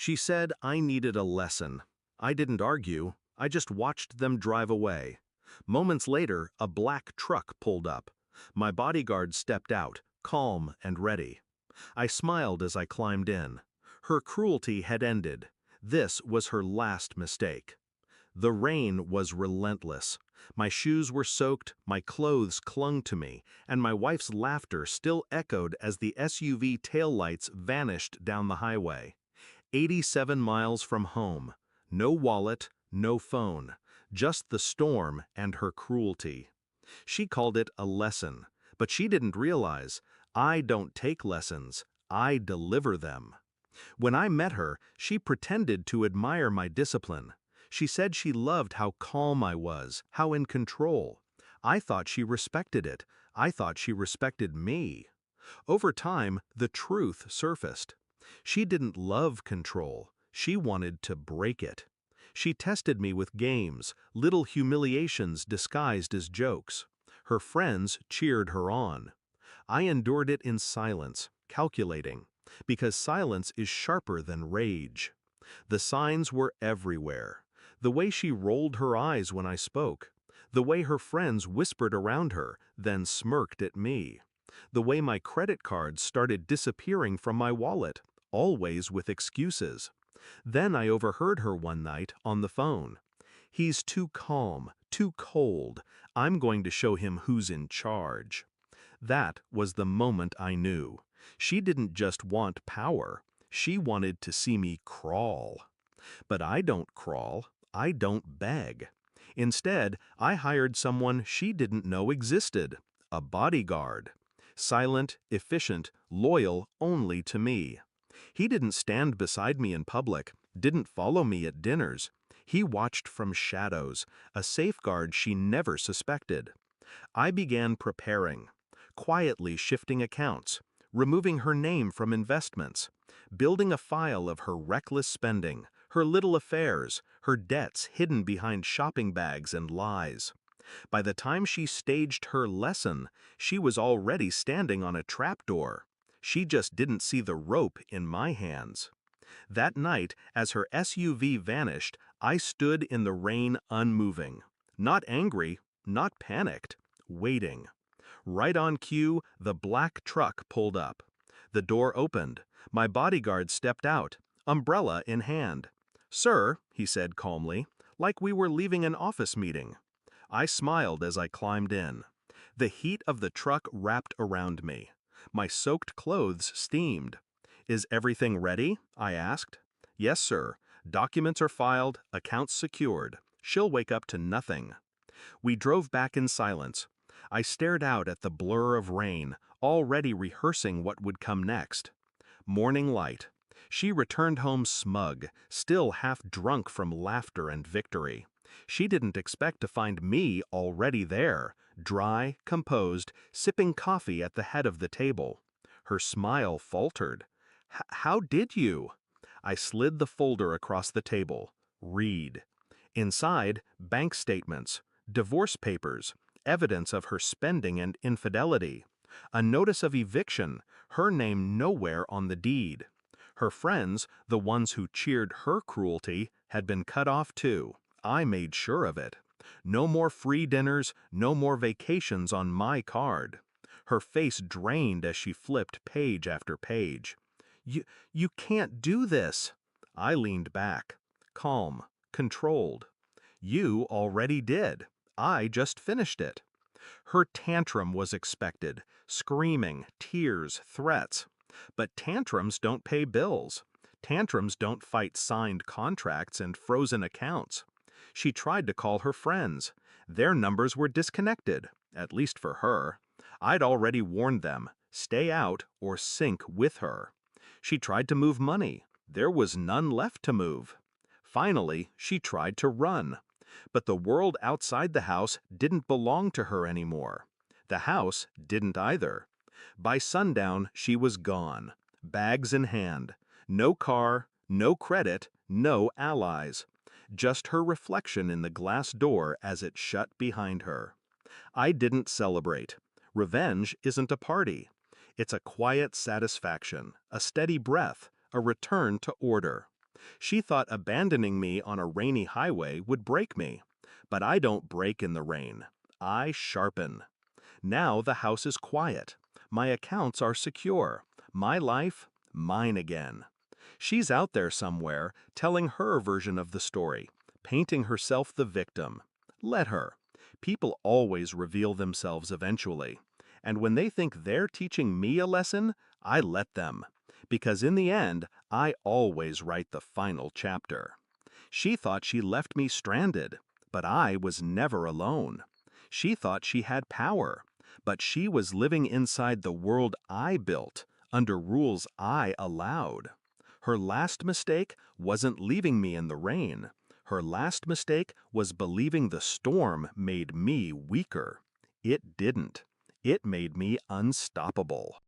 She said I needed a lesson. I didn't argue, I just watched them drive away. Moments later, a black truck pulled up. My bodyguard stepped out, calm and ready. I smiled as I climbed in. Her cruelty had ended. This was her last mistake. The rain was relentless. My shoes were soaked, my clothes clung to me, and my wife's laughter still echoed as the SUV taillights vanished down the highway. 87 miles from home. No wallet, no phone. Just the storm and her cruelty. She called it a lesson, but she didn't realize I don't take lessons, I deliver them. When I met her, she pretended to admire my discipline. She said she loved how calm I was, how in control. I thought she respected it. I thought she respected me. Over time, the truth surfaced. She didn't love control. She wanted to break it. She tested me with games, little humiliations disguised as jokes. Her friends cheered her on. I endured it in silence, calculating, because silence is sharper than rage. The signs were everywhere. The way she rolled her eyes when I spoke. The way her friends whispered around her, then smirked at me. The way my credit cards started disappearing from my wallet, always with excuses. Then I overheard her one night on the phone. "He's too calm, too cold. I'm going to show him who's in charge." That was the moment I knew. She didn't just want power. She wanted to see me crawl. But I don't crawl. I don't beg. Instead, I hired someone she didn't know existed, a bodyguard. Silent, efficient, loyal only to me. He didn't stand beside me in public, didn't follow me at dinners. He watched from shadows, a safeguard she never suspected. I began preparing, quietly shifting accounts, removing her name from investments, building a file of her reckless spending, her little affairs, her debts hidden behind shopping bags and lies. By the time she staged her lesson, she was already standing on a trapdoor. She just didn't see the rope in my hands. That night, as her SUV vanished, I stood in the rain unmoving. Not angry, not panicked, waiting. Right on cue, the black truck pulled up. The door opened. My bodyguard stepped out, umbrella in hand. "Sir," he said calmly, like we were leaving an office meeting. I smiled as I climbed in. The heat of the truck wrapped around me. My soaked clothes steamed. "Is everything ready?" I asked. "Yes, sir. Documents are filed, accounts secured. She'll wake up to nothing." We drove back in silence. I stared out at the blur of rain, already rehearsing what would come next. Morning light. She returned home smug, still half drunk from laughter and victory. She didn't expect to find me already there, dry, composed, sipping coffee at the head of the table. Her smile faltered. "How did you?" I slid the folder across the table. Read. Inside, bank statements, divorce papers, evidence of her spending and infidelity. A notice of eviction, her name nowhere on the deed. Her friends, the ones who cheered her cruelty, had been cut off too. I made sure of it. No more free dinners, no more vacations on my card. Her face drained as she flipped page after page. You can't do this." I leaned back, calm, controlled. "You already did. I just finished it." Her tantrum was expected, screaming, tears, threats. But tantrums don't pay bills. Tantrums don't fight signed contracts and frozen accounts. She tried to call her friends. Their numbers were disconnected, at least for her. I'd already warned them, stay out or sink with her. She tried to move money. There was none left to move. Finally, she tried to run. But the world outside the house didn't belong to her anymore. The house didn't either. By sundown, she was gone, bags in hand. No car, no credit, no allies. Just her reflection in the glass door as it shut behind her. I didn't celebrate. Revenge isn't a party. It's a quiet satisfaction, a steady breath, a return to order. She thought abandoning me on a rainy highway would break me. But I don't break in the rain. I sharpen. Now the house is quiet. My accounts are secure. My life, mine again. She's out there somewhere, telling her version of the story, painting herself the victim. Let her. People always reveal themselves eventually. And when they think they're teaching me a lesson, I let them. Because in the end, I always write the final chapter. She thought she left me stranded, but I was never alone. She thought she had power, but she was living inside the world I built, under rules I allowed. Her last mistake wasn't leaving me in the rain. Her last mistake was believing the storm made me weaker. It didn't. It made me unstoppable.